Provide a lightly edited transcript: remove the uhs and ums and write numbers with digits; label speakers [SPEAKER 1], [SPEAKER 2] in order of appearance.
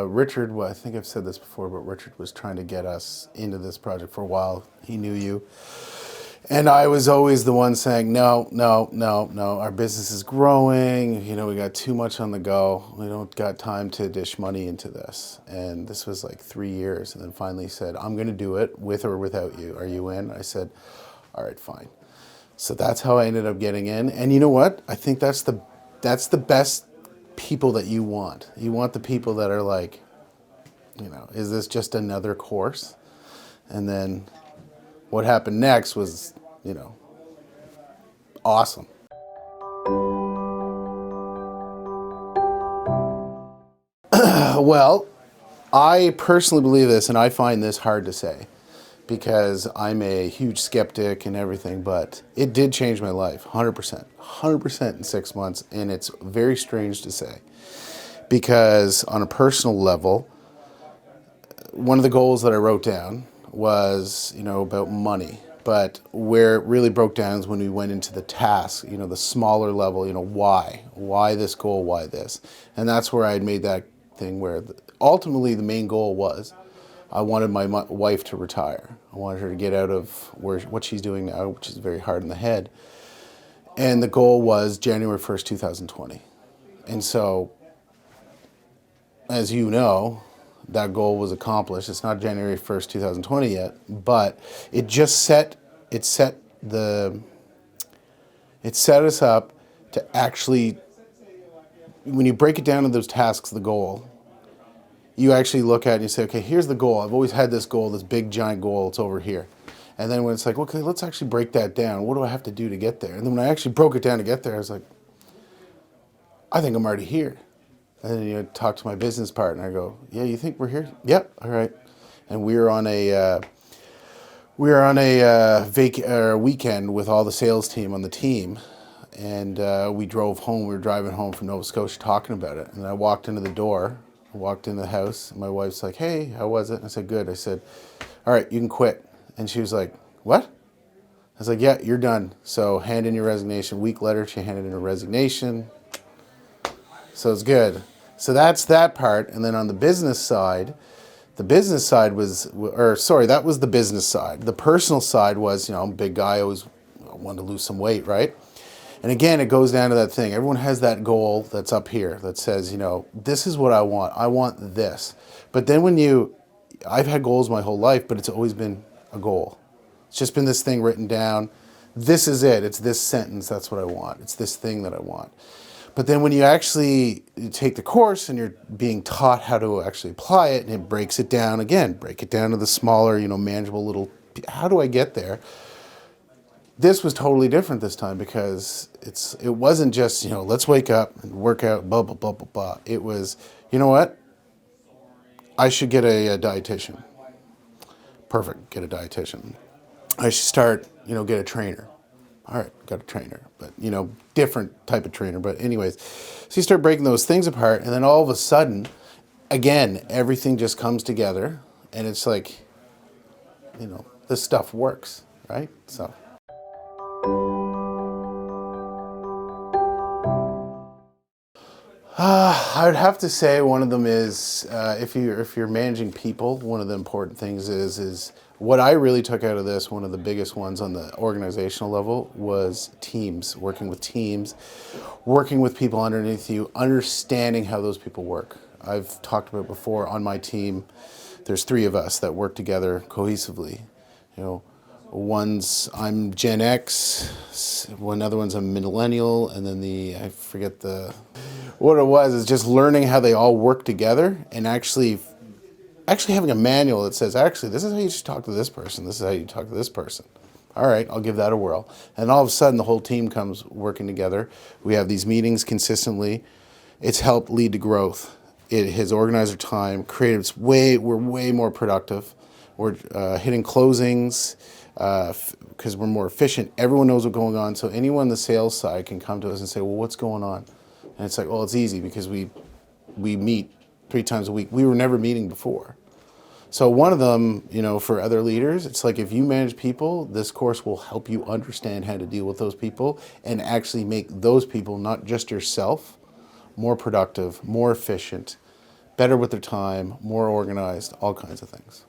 [SPEAKER 1] Richard, well, I think I've said this before, but Richard was trying to get us into this project for a while. He knew you. And I was always the one saying, no, no, no, no, our business is growing. You know, we got too much on the go. We don't got time to dish money into this. And this was like 3 years. And then finally he said, I'm going to do it with or without you. Are you in? I said, all right, fine. So that's how I ended up getting in. And you know what? I think that's the best people that you want. You want the people that are like, you know, is this just another course? And then what happened next was, you know, awesome. Well, I personally believe this, and I find this hard to say because I'm a huge skeptic and everything, but it did change my life, 100%. 100% in 6 months, and it's very strange to say because on a personal level, one of the goals that I wrote down was, you know, about money. But where it really broke down is when we went into the task, you know, the smaller level, you know, why? Why this goal? Why this? And that's where I had made that thing where ultimately the main goal was I wanted my wife to retire. I wanted her to get out of what she's doing now, which is very hard in the head. And the goal was January 1st, 2020. And so, as you know, that goal was accomplished. It's not January 1st, 2020 yet, but it set us up to actually, when you break it down to those tasks, the goal, you actually look at it and you say, okay, here's the goal. I've always had this goal, this big giant goal, it's over here. And then when it's like, okay, let's actually break that down. What do I have to do to get there? And then when I actually broke it down to get there, I was like, I think I'm already here. And then you talk to my business partner. I go, yeah, you think we're here? Yep, all right. And we were on a weekend with all the sales team on the team, and we drove home. We were driving home from Nova Scotia talking about it. And I walked into the door. I walked into the house. And my wife's like, hey, how was it? And I said, good. I said, all right, you can quit. And she was like, what? I was like, yeah, you're done. So hand in your resignation. A week later, she handed in her resignation. So it's good. So that's that part. And then on the business side was, that was the business side. The personal side was, you know, I'm a big guy, I always wanted to lose some weight, right? And again, it goes down to that thing. Everyone has that goal that's up here that says, you know, this is what I want. I want this. But then I've had goals my whole life, but it's always been a goal. It's just been this thing written down. This is it. It's this sentence. That's what I want. It's this thing that I want. But then when you actually take the course and you're being taught how to actually apply it, and it breaks it down again, break it down to the smaller, you know, manageable little, how do I get there? This was totally different this time because it wasn't just, you know, let's wake up and work out, blah, blah, blah, blah, blah. It was, you know what? I should get a dietitian. Perfect, get a dietitian. I should start, you know, get a trainer. All right, got a trainer, but, you know, different type of trainer. But anyways, so you start breaking those things apart, and then all of a sudden, again, everything just comes together, and it's like, you know, this stuff works, right? So. I would have to say one of them is, if you're managing people, one of the important things is what I really took out of this, one of the biggest ones on the organizational level was teams, working with people underneath you, understanding how those people work. I've talked about before on my team, there's 3 of us that work together cohesively. You know, I'm Gen X, another one's a millennial, and then I forget what it was, is just learning how they all work together and actually having a manual that says, actually, this is how you should talk to this person. This is how you talk to this person. All right, I'll give that a whirl. And all of a sudden, the whole team comes working together. We have these meetings consistently. It's helped lead to growth. It has organized our time, we're way more productive. We're hitting closings because we're more efficient. Everyone knows what's going on. So anyone on the sales side can come to us and say, well, what's going on? And it's like, well, it's easy because we meet 3 times a week. We were never meeting before. So one of them, you know, for other leaders, it's like if you manage people, this course will help you understand how to deal with those people and actually make those people, not just yourself, more productive, more efficient, better with their time, more organized, all kinds of things.